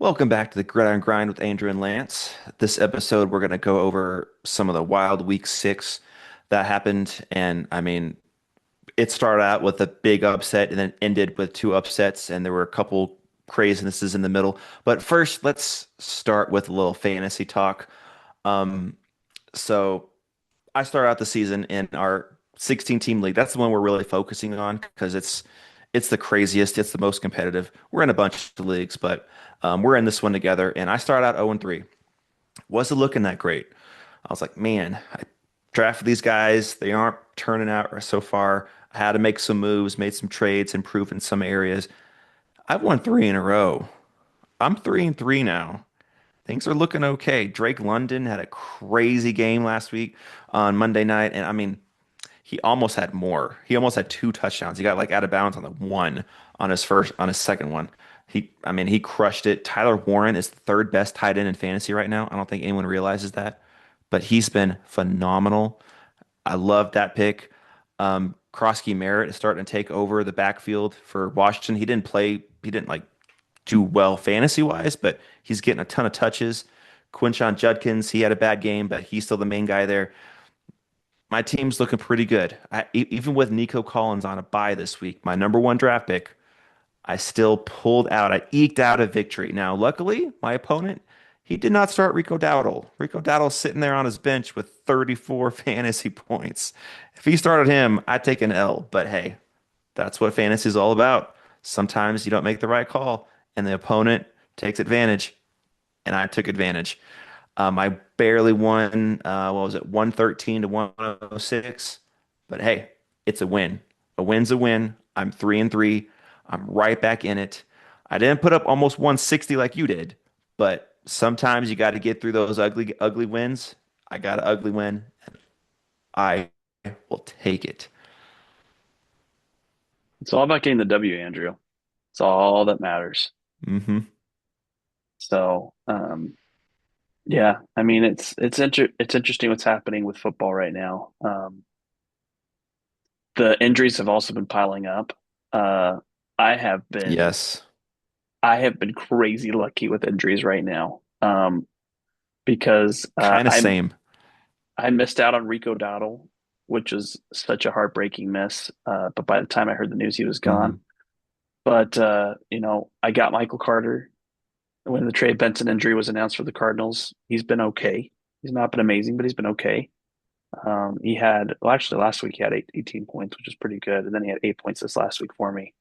Welcome back to the Gridiron Grind with Andrew and Lance. This episode, we're going to go over some of the wild week 6 that happened. And it started out with a big upset and then ended with two upsets, and there were a couple crazinesses in the middle. But first, let's start with a little fantasy talk. Um, so I started out the season in our 16 team league. That's the one we're really focusing on because it's the craziest, it's the most competitive. We're in a bunch of leagues, but we're in this one together. And I started out 0 and 3. Wasn't looking that great. I was like, man, I drafted these guys. They aren't turning out so far. I had to make some moves, made some trades, improved in some areas. I've won 3 in a row. I'm 3 and 3 now. Things are looking okay. Drake London had a crazy game last week on Monday night, and he almost had more. He almost had two touchdowns. He got like out of bounds on the one on his second one. He crushed it. Tyler Warren is the third best tight end in fantasy right now. I don't think anyone realizes that, but he's been phenomenal. I love that pick. Krosky Merritt is starting to take over the backfield for Washington. He didn't play. He didn't like do well fantasy wise, but he's getting a ton of touches. Quinshon Judkins, he had a bad game, but he's still the main guy there. My team's looking pretty good. Even with Nico Collins on a bye this week, my number one draft pick, I still pulled out. I eked out a victory. Now, luckily, my opponent, he did not start Rico Dowdle. Rico Dowdle's sitting there on his bench with 34 fantasy points. If he started him, I'd take an L. But hey, that's what fantasy is all about. Sometimes you don't make the right call, and the opponent takes advantage, and I took advantage. I barely won, what was it, 113 to 106. But hey, it's a win. A win's a win. I'm 3 and 3. I'm right back in it. I didn't put up almost 160 like you did, but sometimes you got to get through those ugly, ugly wins. I got an ugly win, and I will take it. It's all about getting the W, Andrew. It's all that matters. Hmm. So, yeah, I mean, it's interesting what's happening with football right now. The injuries have also been piling up. Uh, I have been Yes, I have been crazy lucky with injuries right now. Because kind of same. I missed out on Rico Dowdle, which was such a heartbreaking miss. But by the time I heard the news, he was Hmm. gone. But I got Michael Carter when the Trey Benson injury was announced for the Cardinals. He's been okay. He's not been amazing, but he's been okay. He had, well, actually, last week he had 18 points, which is pretty good. And then he had 8 points this last week for me.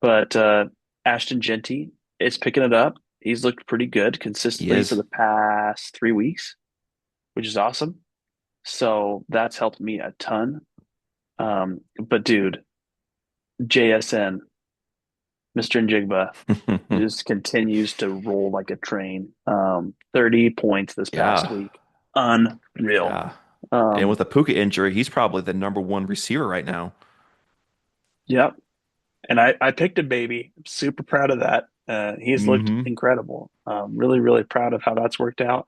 But Ashton Genty is picking it up. He's looked pretty good He consistently for is. the past 3 weeks, which is awesome. So that's helped me a ton. But dude, JSN, Mr. Njigba, just continues to roll like a train. 30 points this past Yeah, week. Unreal. yeah. And Um, with a Puka injury, he's probably the number one receiver right now. yep. And I picked him, baby. I'm super proud of that. He's looked Hmm. incredible. Really, really proud of how that's worked out.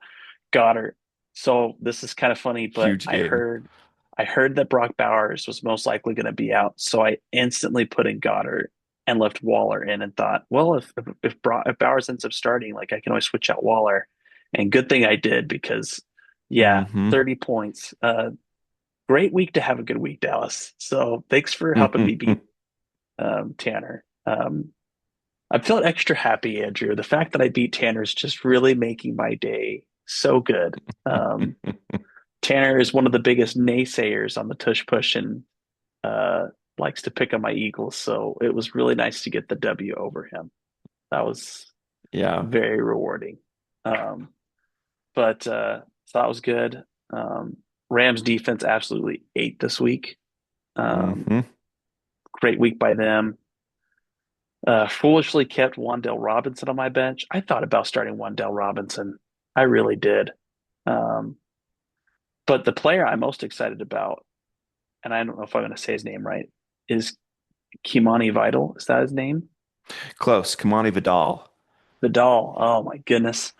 Goddard. So this is kind of funny, but Huge game. I heard that Brock Bowers was most likely going to be out. So I instantly put in Goddard and left Waller in and thought, well, if Bowers ends up starting, like I can always switch out Waller. And good thing I did because yeah, Hmm. 30 points. Great week to have a good week, Dallas. So thanks for helping me beat Tanner. I'm feeling extra happy, Andrew. The fact that I beat Tanner is just really making my day so good. Tanner is one of the biggest naysayers on the tush push and uh, likes to pick on my Eagles. So it was really nice to get the W over him. That was Yeah. very rewarding. Um, but so that was good. Rams defense absolutely ate this week. Um, Hmm. Great week by them. Foolishly kept Wandale Robinson on my bench. I thought about starting Wandale Robinson. I really did. Um, but the player I'm most excited about, and I don't know if I'm going to say his name right, is Kimani Vital. Is that his name? Close. Kamani Vidal. Vidal. Oh my goodness.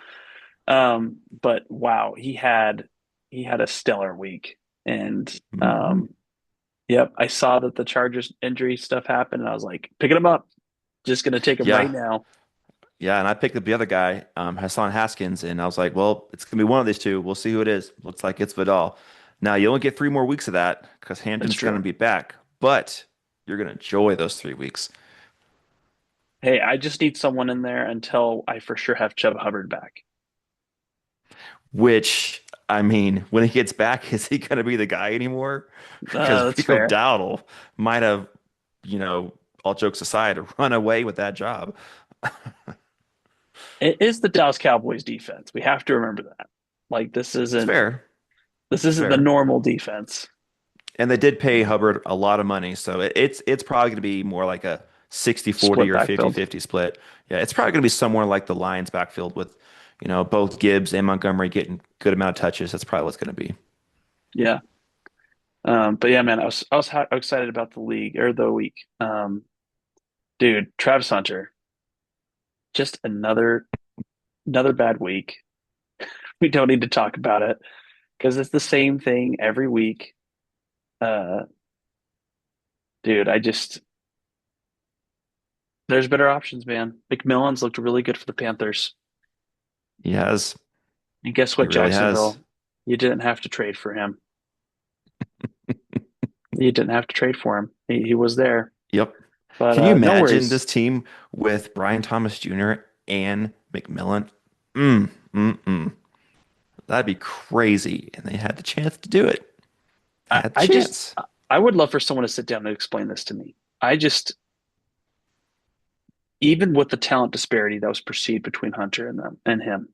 But wow, he had a stellar week. And Hmm. yep, I saw that the Chargers injury stuff happened, and I was like, picking him up. Just going to take him right Yeah. now. Yeah, and I picked up the other guy, Hassan Haskins, and I was like, well, it's gonna be one of these two. We'll see who it is. Looks like it's Vidal. Now you only get 3 more weeks of that because That's Hampton's gonna true. be back, but you're gonna enjoy those 3 weeks. Hey, I just need someone in there until I for sure have Chubb Hubbard back. Which, I mean, when he gets back, is he gonna be the guy anymore? Because That's Rico fair. Dowdle might have, you know, all jokes aside, run away with that job. It is the Dallas Cowboys defense. We have to remember that. Like It's fair. this It's isn't the fair. normal defense. And they did pay Hubbard a lot of money, so it's probably going to be more like a 60-40 Split or backfield. 50-50 split. Yeah, it's probably going to be somewhere like the Lions backfield with, both Gibbs and Montgomery getting good amount of touches. That's probably what's going to be. Yeah. But yeah, man, I was excited about the league or the week. Dude, Travis Hunter, just another bad week. We don't need to talk about it because it's the same thing every week. Uh, dude, there's better options, man. McMillan's looked really good for the Panthers. He has. And guess He what, really has. Jacksonville? You didn't have to trade for him. You didn't have to trade for him. He was there. Yep. But Can you no imagine worries. this team with Brian Thomas Jr. and McMillan? Mm, mm. That'd be crazy. And they had the chance to do it. They I, had the I just chance. I would love for someone to sit down and explain this to me. I just even with the talent disparity that was perceived between Hunter and them and him,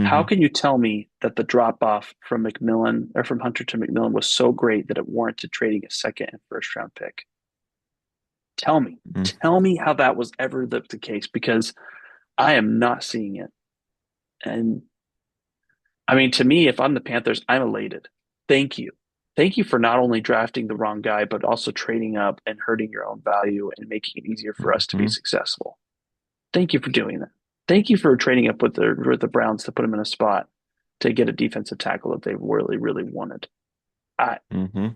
how Hmm. can you tell me that the drop off from McMillan or from Hunter to McMillan was so great that it warranted trading a second and first round pick? Tell me. Tell me how that was ever the case because I am not seeing it. And I mean, to me, if I'm the Panthers, I'm elated. Thank you. Thank you for not only drafting the wrong guy, but also trading up and hurting your own value and making it easier for us to be Hmm. successful. Thank you for doing that. Thank you for trading up with the Browns to put them in a spot to get a defensive tackle that they really, really wanted. I, Hmm.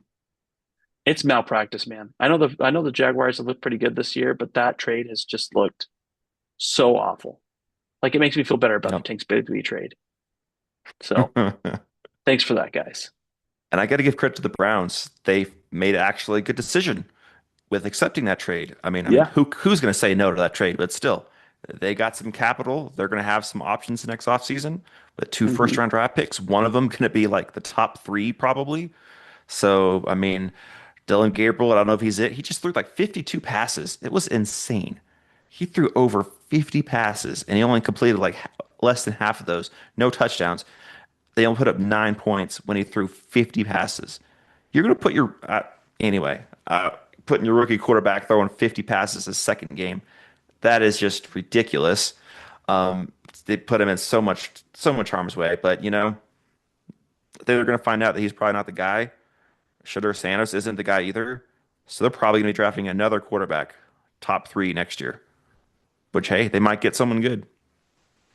it's malpractice, man. I know the Jaguars have looked pretty good this year, but that trade has just looked so awful. Like it makes me feel better about the Yep. Tanks Bigsby trade. So thanks for that, guys. And I got to give credit to the Browns. They made actually a good decision with accepting that trade. I mean, Yeah. who's going to say no to that trade? But still, they got some capital. They're going to have some options next offseason with two Hmm. first-round draft picks. One of them going to be like the top three probably. So, I mean, Dylan Gabriel, I don't know if he's it. He just threw like 52 passes. It was insane. He threw over 50 passes and he only completed like less than half of those. No touchdowns. They only put up 9 points when he threw 50 passes. You're going to put your anyway, putting your rookie quarterback throwing 50 passes his second game. That is just ridiculous. They put him in so much harm's way, but they're going to find out that he's probably not the guy. Shedeur Santos isn't the guy either. So they're probably going to be drafting another quarterback, top three next year. Which hey, they might get someone good.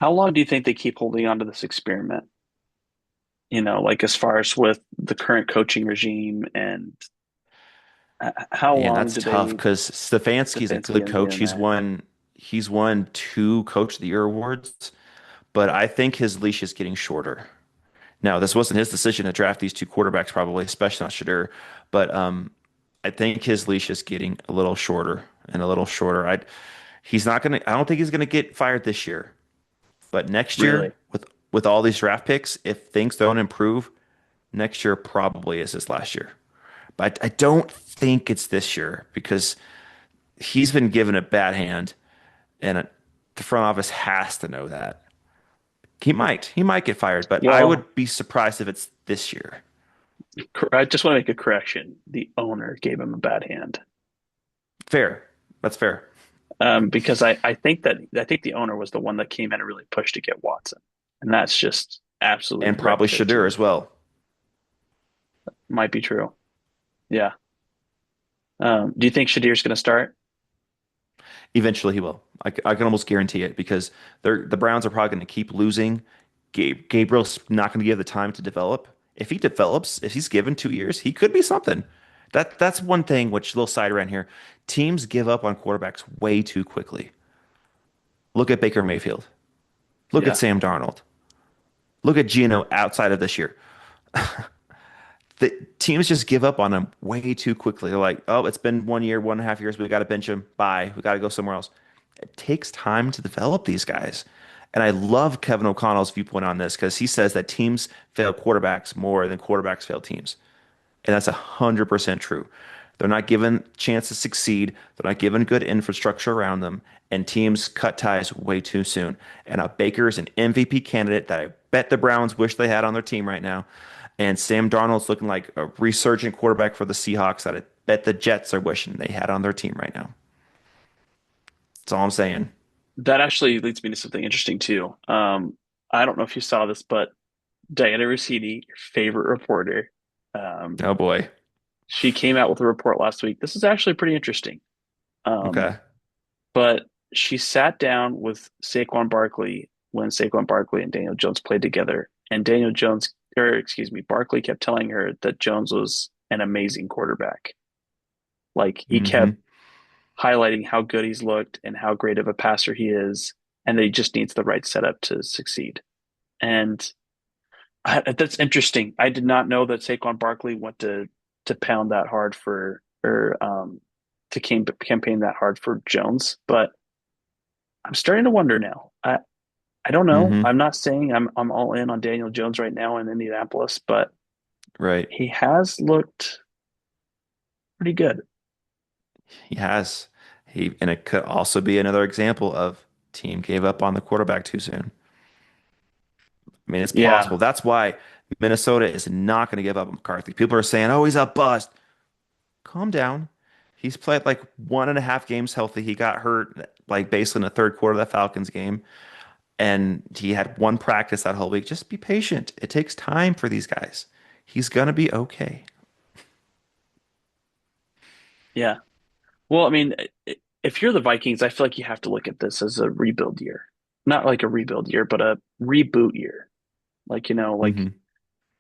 How long do you think they keep holding on to this experiment? Like as far as with the current coaching regime and how Man, long that's do tough they because Stefanski's a Stefanski good going to be coach. in He's there? won he's won 2 Coach of the Year awards, but I think his leash is getting shorter. Now, this wasn't his decision to draft these two quarterbacks, probably, especially not Shadur, but I think his leash is getting a little shorter and a little shorter. He's not gonna. I don't think he's gonna get fired this year, but next Really? year with all these draft picks, if things don't improve, next year probably is his last year. But I don't think it's this year because he's been given a bad hand, and the front office has to know that. He might get fired, but I Well, would be surprised if it's this year. I just want to make a correction. The owner gave him a bad hand. Fair. That's fair. Because I think the owner was the one that came in and really pushed to get Watson, and that's just absolute And probably wrecked their Shadur team. as well. Might be true. Yeah. Do you think Shadir's going to start? Eventually he will. I can almost guarantee it because the Browns are probably going to keep losing. Gabriel's not going to give the time to develop. If he develops, if he's given 2 years, he could be something. That's one thing, which little side around here. Teams give up on quarterbacks way too quickly. Look at Baker Mayfield. Look at Yeah. Sam Darnold. Look at Geno outside of this year. The teams just give up on him way too quickly. They're like, oh, it's been 1 year, 1.5 years. We got to bench him. Bye. We got to go somewhere else. It takes time to develop these guys. And I love Kevin O'Connell's viewpoint on this because he says that teams fail quarterbacks more than quarterbacks fail teams. And that's 100% true. They're not given a chance to succeed. They're not given good infrastructure around them. And teams cut ties way too soon. And now Baker is an MVP candidate that I bet the Browns wish they had on their team right now. And Sam Darnold's looking like a resurgent quarterback for the Seahawks that I bet the Jets are wishing they had on their team right now. That's all I'm saying. That actually leads me to something interesting too. I don't know if you saw this, but Diana Rossini, your favorite reporter, um, Oh boy. she came out with a report last week. This is actually pretty interesting. Um, Okay. but she sat down with Saquon Barkley when Saquon Barkley and Daniel Jones played together, and Daniel Jones, or excuse me, Barkley kept telling her that Jones was an amazing quarterback. Like he kept Hmm. highlighting how good he's looked and how great of a passer he is, and that he just needs the right setup to succeed. And that's interesting. I did not know that Saquon Barkley went to pound that hard for or to campaign that hard for Jones, but I'm starting to wonder now. I don't know. Hmm. I'm not saying I'm all in on Daniel Jones right now in Indianapolis, but Right. he has looked pretty good. He has. And it could also be another example of team gave up on the quarterback too soon. I mean, it's Yeah. possible. That's why Minnesota is not going to give up on McCarthy. People are saying, "Oh, he's a bust." Calm down. He's played like 1.5 games healthy. He got hurt like basically in the third quarter of that Falcons game, and he had one practice that whole week. Just be patient. It takes time for these guys. He's gonna be okay. Yeah. Well, I mean, if you're the Vikings, I feel like you have to look at this as a rebuild year. Not like a rebuild year, but a reboot year. Like, like Hmm.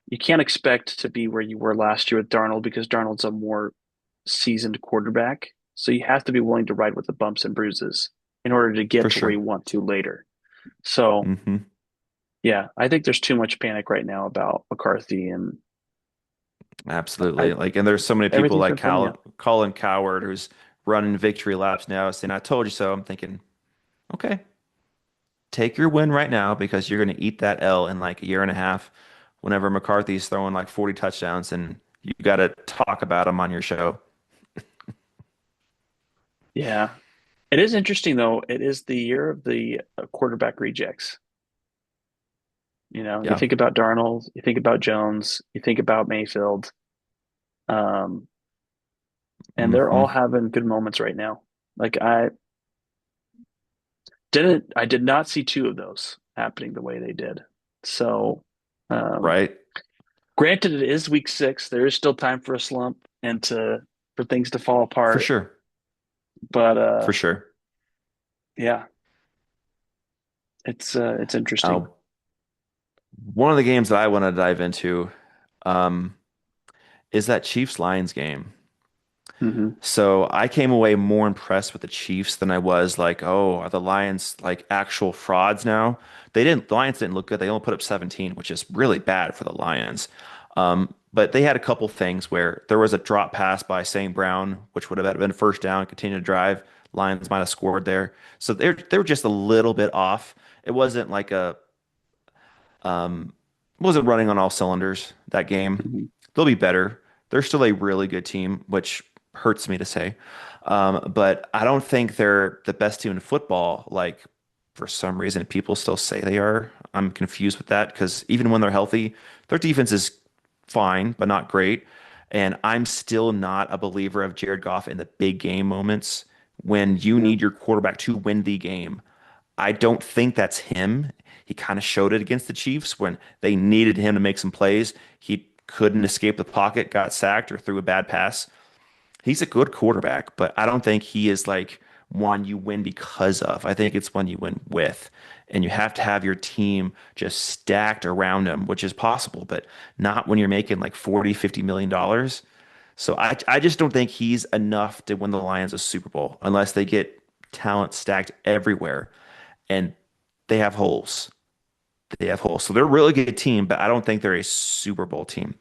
you can't expect to be where you were last year with Darnold because Darnold's a more seasoned quarterback. So you have to be willing to ride with the bumps and bruises in order to get For to where you sure. want to later. So, Hmm. yeah, I think there's too much panic right now about McCarthy, and Absolutely. I Like, and there's so many people everything's like been playing out. Colin Coward who's running victory laps now saying, "I told you so." I'm thinking, okay, take your win right now because you're going to eat that L in like a year and a half whenever McCarthy's throwing like 40 touchdowns and you got to talk about him on your show. Yeah. It is interesting though. It is the year of the quarterback rejects. You Yeah. think about Darnold, you think about Jones, you think about Mayfield, um, and they're Hmm. all having good moments right now. Like I did not see two of those happening the way they did. So, um, Right. granted, it is week 6. There is still time for a slump and for things to fall For apart. sure. But For sure. yeah, it's interesting. Uh, one of the games that I want to dive into um, is that Chiefs Lions game. Hmm. So I came away more impressed with the Chiefs than I was like, oh, are the Lions like actual frauds now? The Lions didn't look good. They only put up 17, which is really bad for the Lions. But they had a couple things where there was a drop pass by St. Brown, which would have been first down, continue to drive. Lions might have scored there. So they were just a little bit off. It wasn't like wasn't running on all cylinders that game. Hmm. They'll be better. They're still a really good team, which hurts me to say. But I don't think they're the best team in football. Like for some reason, people still say they are. I'm confused with that because even when they're healthy, their defense is fine, but not great. And I'm still not a believer of Jared Goff in the big game moments when you Yeah. need your quarterback to win the game. I don't think that's him. He kind of showed it against the Chiefs when they needed him to make some plays. He couldn't escape the pocket, got sacked, or threw a bad pass. He's a good quarterback, but I don't think he is like one you win because of. I think it's one you win with. And you have to have your team just stacked around him, which is possible, but not when you're making like 40, $50 million. So I just don't think he's enough to win the Lions a Super Bowl unless they get talent stacked everywhere. and they have holes. They have holes. So they're a really good team, but I don't think they're a Super Bowl team.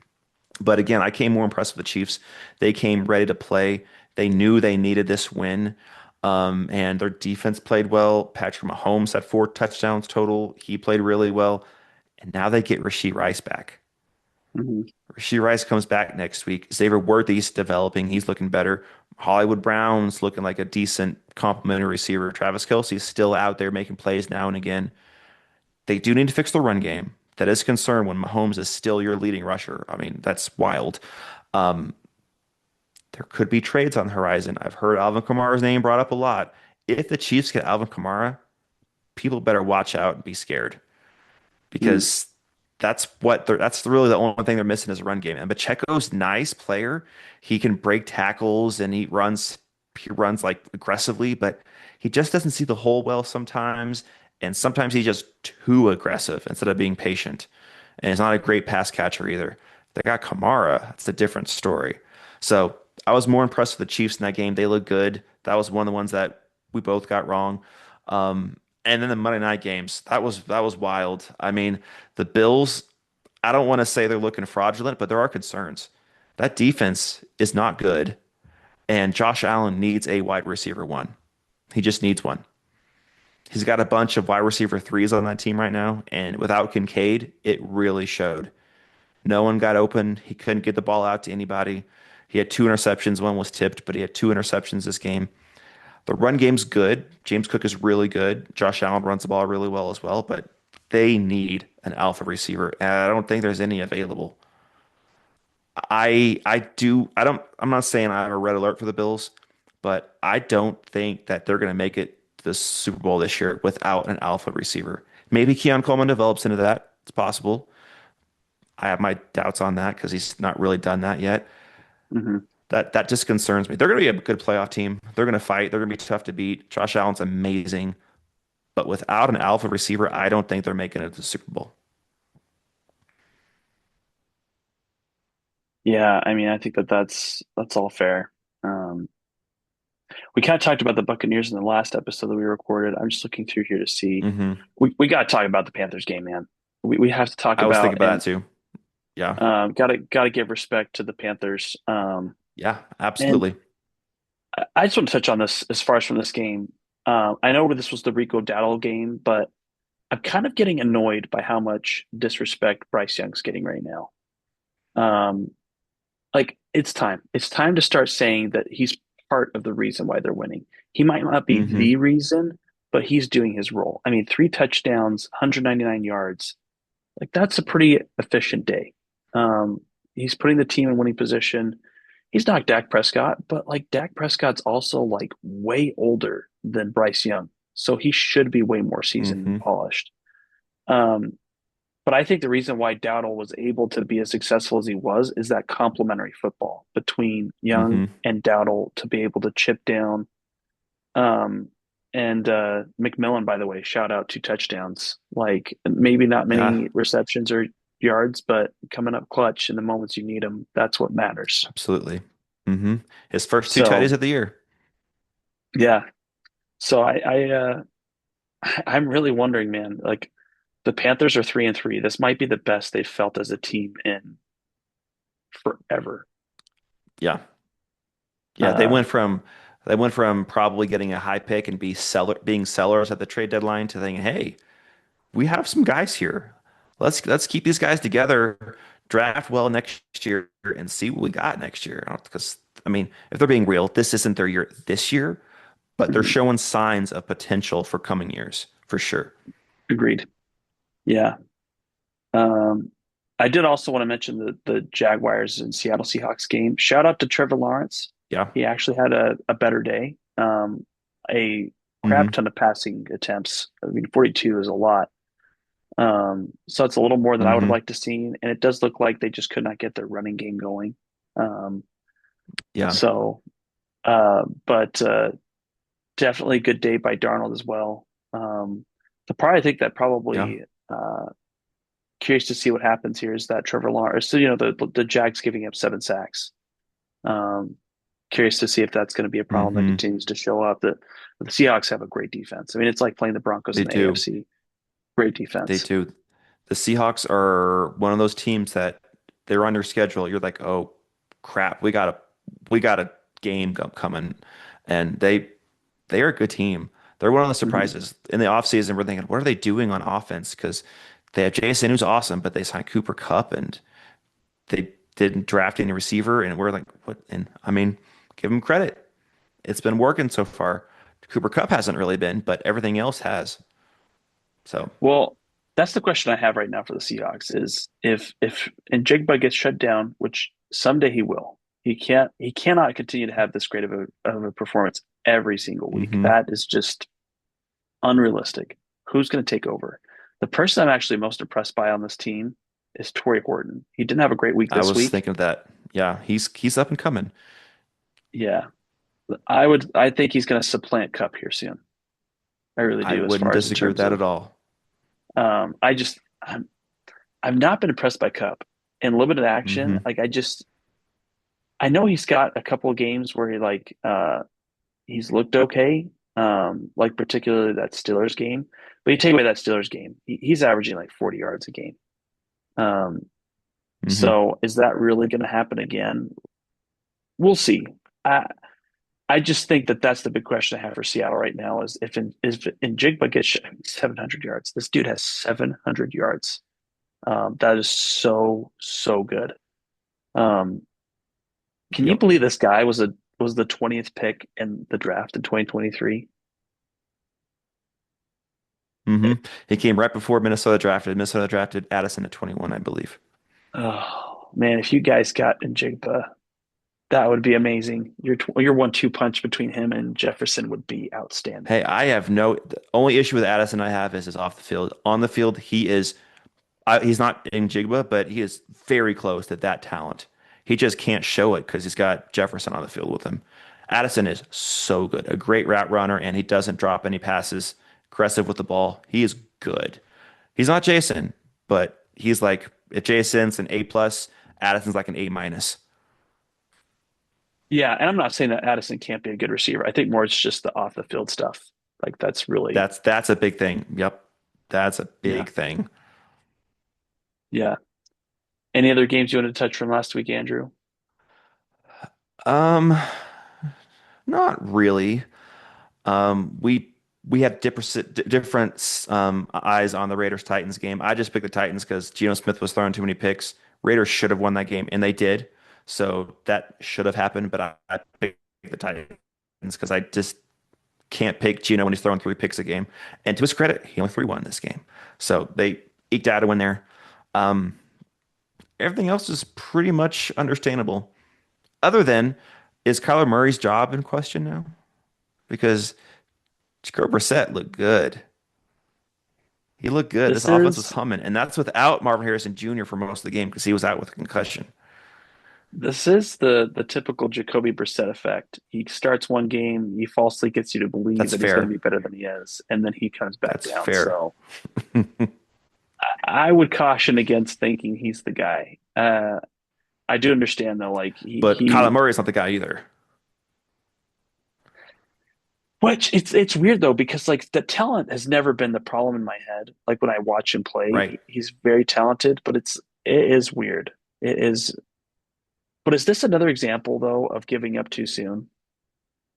But again, I came more impressed with the Chiefs. They came ready to play. They knew they needed this win. And their defense played well. Patrick Mahomes had 4 touchdowns total. He played really well. And now they get Rashee Rice back. Hmm. Rashee Rice comes back next week. Xavier Worthy's developing. He's looking better. Hollywood Brown's looking like a decent complimentary receiver. Travis Kelce's still out there making plays now and again. They do need to fix the run game. That is a concern when Mahomes is still your leading rusher. I mean, that's wild. Um, there could be trades on the horizon. I've heard Alvin Kamara's name brought up a lot. If the Chiefs get Alvin Kamara, people better watch out and be scared because that's really the only thing they're missing is a run game. And Pacheco's nice player. He can break tackles and he runs like aggressively, but he just doesn't see the hole well sometimes. And sometimes he's just too aggressive instead of being patient. And he's not a great pass catcher either. They got Kamara. It's a different story. So I was more impressed with the Chiefs in that game. They look good. That was one of the ones that we both got wrong. And then the Monday night games, that was wild. I mean, the Bills, I don't want to say they're looking fraudulent, but there are concerns. That defense is not good, and Josh Allen needs a wide receiver one. He just needs one. He's got a bunch of wide receiver threes on that team right now, and without Kincaid, it really showed. No one got open. He couldn't get the ball out to anybody. He had 2 interceptions. One was tipped, but he had 2 interceptions this game. The run game's good. James Cook is really good. Josh Allen runs the ball really well as well, but they need an alpha receiver, and I don't think there's any available. I'm not saying I have a red alert for the Bills, but I don't think that they're going to make it to the Super Bowl this year without an alpha receiver. Maybe Keon Coleman develops into that. It's possible. I have my doubts on that because he's not really done that yet. Hmm. That just concerns me. They're going to be a good playoff team. They're going to fight. They're going to be tough to beat. Josh Allen's amazing. But without an alpha receiver, I don't think they're making it to the Super Bowl. Yeah, I mean, I think that that's all fair. Um, we kind of talked about the Buccaneers in the last episode that we recorded. I'm just looking through here to see. We got to talk about the Panthers game, man. We have to talk I was thinking about about and that too. Yeah. got to give respect to the Panthers. Yeah, And absolutely. I just want to touch on this as far as from this game. I know this was the Rico Dowdle game, but I'm kind of getting annoyed by how much disrespect Bryce Young's getting right now. Um, like it's time. It's time to start saying that he's part of the reason why they're winning. He might not be Hmm. the reason, but he's doing his role. I mean, 3 touchdowns, 199 yards. Like that's a pretty efficient day. He's putting the team in winning position. He's not Dak Prescott, but like Dak Prescott's also like way older than Bryce Young. So he should be way more seasoned and Hmm. polished. Um, but I think the reason why Dowdle was able to be as successful as he was is that complementary football between Young Hmm. and Dowdle to be able to chip down. Um, and McMillan, by the way, shout out 2 touchdowns. Like maybe not Yeah, many receptions or yards, but coming up clutch in the moments you need them, that's what matters. absolutely. Hmm. His first 2 tutties So of the year. yeah, so I'm really wondering, man. Like the Panthers are 3-3. This might be the best they've felt as a team in forever. Yeah. Yeah, they Uh, went from probably getting a high pick and being sellers at the trade deadline to thinking, hey, we have some guys here. Let's keep these guys together, draft well next year, and see what we got next year. Because I mean, if they're being real, this isn't their year this year, but they're mhm. showing signs of potential for coming years for sure. Agreed. Yeah. Um, I did also want to mention the Jaguars and Seattle Seahawks game. Shout out to Trevor Lawrence. Yeah. He actually had a better day. A crap Hmm. ton of passing attempts. I mean, 42 is a lot. So it's a little more than I would have Hmm. liked to see, and it does look like they just could not get their running game going. Um, Yeah. so, but definitely a good day by Darnold as well. The part I think that Yeah. probably curious to see what happens here is that Trevor Lawrence, so you know, the Jags giving up 7 sacks. Um, curious to see if that's going to be a problem that Hmm. continues to show up. The Seahawks have a great defense. I mean, it's like playing the Broncos They in the do. AFC. Great They defense. do. The Seahawks are one of those teams that they're on your schedule. You're like, oh crap, we got a game coming, and they are a good team. They're one of the Mhm. surprises in the offseason. We're thinking, what are they doing on offense? Because they have Jason, who's awesome, but they signed Cooper Kupp, and they didn't draft any receiver, and we're like, what? And I mean, give them credit. It's been working so far. Cooper Kupp hasn't really been, but everything else has. So, Well, that's the question I have right now for the Seahawks is if Njigba gets shut down, which someday he will. He cannot continue to have this great of a performance every single week. hmm That is just unrealistic. Who's going to take over? The person I'm actually most impressed by on this team is Torrey Horton. He didn't have a great week I this was week. thinking of that. Yeah, he's up and coming. Yeah, I think he's going to supplant Cup here soon. I really I do, as wouldn't far as in disagree with terms that of at all. I just I've not been impressed by Cup in limited action. Hmm. I know he's got a couple of games where he's looked okay, like particularly that Steelers game. But you take away that Steelers game, he's averaging like 40 yards a game. Um, Hmm. so is that really going to happen again? We'll see. I I just think that that's the big question I have for Seattle right now is if Jigba gets 700 yards. This dude has 700 yards. That is so good. Um, can you Yep. believe this guy was the 20th pick in the draft in 2023? hmm He came right before Minnesota drafted. Minnesota drafted Addison at 21, I believe. Oh man, if you guys got Njigba, that would be amazing. Your 1-2 punch between him and Jefferson would be outstanding. Hey, the only issue with Addison I have is off the field. On the field, he's not in Jigba, but he is very close to that talent. He just can't show it because he's got Jefferson on the field with him. Addison is so good, a great route runner, and he doesn't drop any passes, aggressive with the ball. He is good. He's not Jason, but he's like if Jason's an A plus, Addison's like an A minus. Yeah, and I'm not saying that Addison can't be a good receiver. I think more it's just the off the field stuff. Like that's really That's a big thing. Yep, that's a yeah, big thing. yeah. Any other games you want to touch from last week, Andrew? Um, Not really. We have different eyes on the Raiders Titans game. I just picked the Titans because Geno Smith was throwing too many picks. Raiders should have won that game, and they did. So that should have happened, but I picked the Titans because I just can't pick Geno when he's throwing 3 picks a game. And to his credit, he only threw one this game. So they eked out a win there. Um, Everything else is pretty much understandable. Other than, is Kyler Murray's job in question now? Because Jacob Brissett looked good. He looked good. This This offense was is humming, and that's without Marvin Harrison Jr. for most of the game because he was out with a concussion. this is the typical Jacoby Brissett effect. He starts one game, he falsely gets you to believe That's that he's going to fair. be better than he is, and then he comes back That's down. fair. So I would caution against thinking he's the guy. I do understand though, like But Kyler Murray's not the guy either, which it's weird though because like the talent has never been the problem in my head. Like when I watch him play, right? he's very talented, but it is weird. It is. But is this another example though of giving up too soon?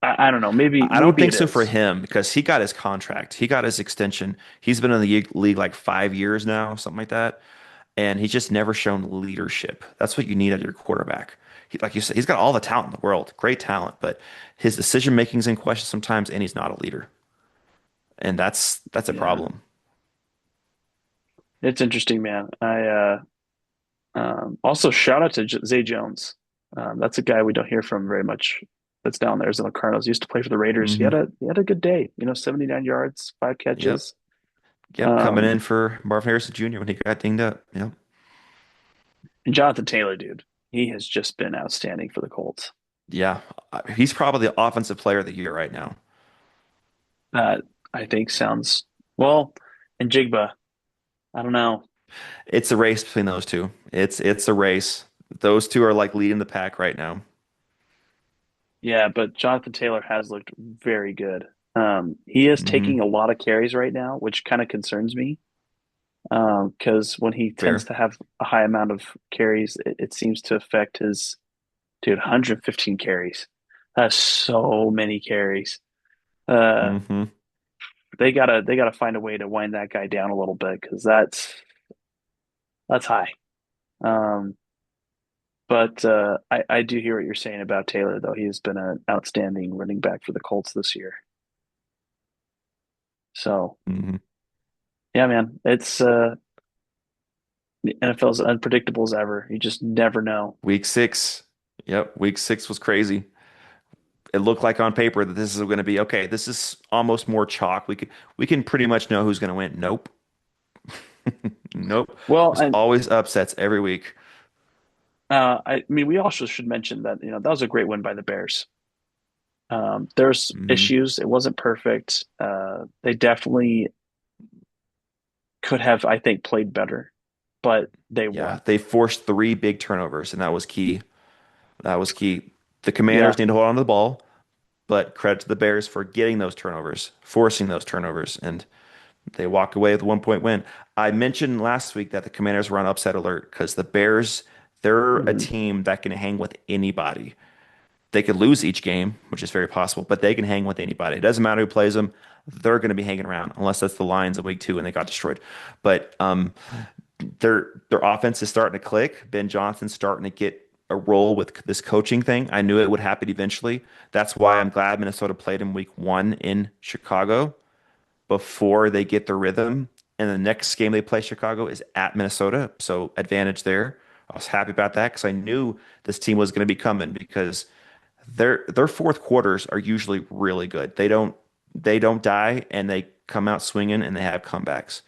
I don't know. I don't Maybe think it so for is. him because he got his contract. He got his extension. He's been in the league like 5 years now, something like that. And he's just never shown leadership. That's what you need out of your quarterback. Like you said, he's got all the talent in the world, great talent, but his decision making's in question sometimes, and he's not a leader. And that's a Yeah, problem. it's interesting, man. I also shout out to Zay Jones. That's a guy we don't hear from very much. That's down there as in the Cardinals. He used to play for the Raiders. Hmm. He had a good day. 79 yards, five Yep. catches. Yep. Coming in Um, for Marvin Harrison Jr. when he got dinged up. Yep. and Jonathan Taylor, dude, he has just been outstanding for the Colts. Yeah. He's probably the offensive player of the year right now. That I think sounds well. And Jigba, I don't know. It's a race between those two. It's a race. Those two are like leading the pack right now. Yeah, but Jonathan Taylor has looked very good. He is taking Hmm. a lot of carries right now, which kind of concerns me. Because when he tends Fair. to have a high amount of carries, it seems to affect his dude, 115 carries. That's so many carries. Uh, Hmm. they gotta find a way to wind that guy down a little bit because that's high. Um, but I do hear what you're saying about Taylor, though. He has been an outstanding running back for the Colts this year. So Hmm. yeah, man, it's the NFL is unpredictable as ever. You just never know. Week 6. Yep, week 6 was crazy. It looked like on paper that this is going to be okay. This is almost more chalk. We can pretty much know who's going to win. Nope. Nope. Well, There's and always upsets every week. I mean, we also should mention that that was a great win by the Bears. There's Hmm. issues. It wasn't perfect. They definitely could have, I think, played better, but they Yeah, won. they forced 3 big turnovers, and that was key. That was key. The Yeah. Commanders need to hold on to the ball, but credit to the Bears for getting those turnovers, forcing those turnovers, and they walk away with a 1 point win. I mentioned last week that the Commanders were on upset alert because the Bears, they're a Hmm. team that can hang with anybody. They could lose each game, which is very possible, but they can hang with anybody. It doesn't matter who plays them. They're going to be hanging around unless that's the Lions in week 2 and they got destroyed. But their offense is starting to click. Ben Johnson's starting to get a role with this coaching thing. I knew it would happen eventually. That's why I'm glad Minnesota played in week 1 in Chicago before they get the rhythm. And the next game they play Chicago is at Minnesota. So advantage there. I was happy about that because I knew this team was going to be coming because their fourth quarters are usually really good. They don't die and they come out swinging and they have comebacks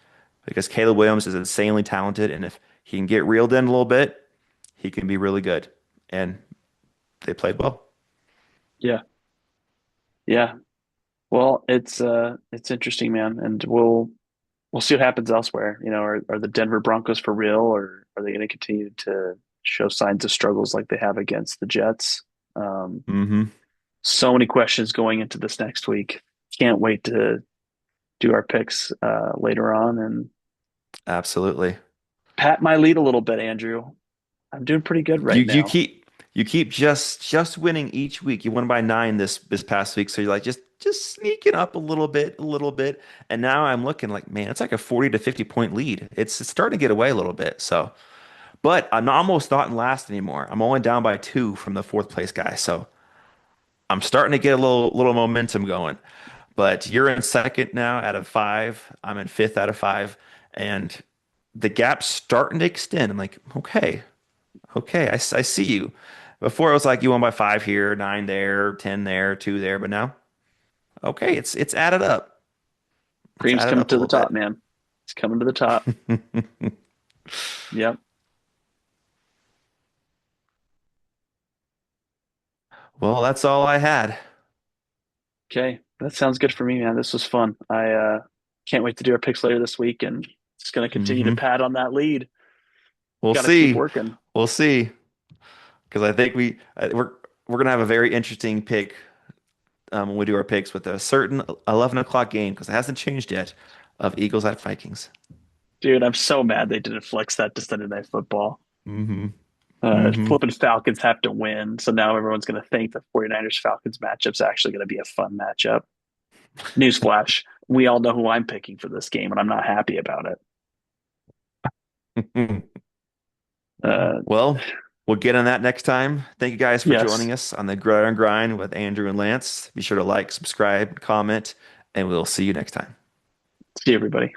because Caleb Williams is insanely talented and if he can get reeled in a little bit, he can be really good. And they played well. Yeah. Yeah. Well, it's interesting, man, and we'll see what happens elsewhere. Are the Denver Broncos for real, or are they going to continue to show signs of struggles like they have against the Jets? Um, Hmm. so many questions going into this next week. Can't wait to do our picks later on and Absolutely. pat my lead a little bit, Andrew. I'm doing pretty good You right you now. keep you keep just winning each week. You won by 9 this past week, so you're like just sneaking up a little bit. And now I'm looking like, man, it's like a 40 to 50 point lead. It's starting to get away a little bit. So, but I'm almost not in last anymore. I'm only down by 2 from the fourth place guy. So I'm starting to get a little momentum going. But you're in second now out of 5. I'm in fifth out of 5, and the gap's starting to extend. I'm like, okay. Okay, I see you. Before it was like you won by 5 here, 9 there, 10 there, 2 there, but now, okay, it's added up. It's Cream's added coming up a to the little top, bit. man. It's coming to the top. Yep. Well, that's all I had. Okay. That sounds good for me, man. This was fun. I can't wait to do our picks later this week and just going to continue to Hmm. pad on that lead. We'll Got to keep see. working. We'll see. Because I think we're gonna have a very interesting pick when we do our picks with a certain 11 o'clock game because it hasn't changed yet of Eagles at Vikings. Dude, I'm so mad they didn't flex that to Sunday Night Football. Hmm. Hmm. Flipping Falcons have to win. So now everyone's going to think the 49ers Falcons matchup's actually going to be a fun matchup. Newsflash. We all know who I'm picking for this game, and I'm not happy about it. Uh, Well, we'll get on that next time. Thank you guys for yes. joining us on the Gridiron Grind with Andrew and Lance. Be sure to like, subscribe, comment, and we'll see you next time. See you, everybody.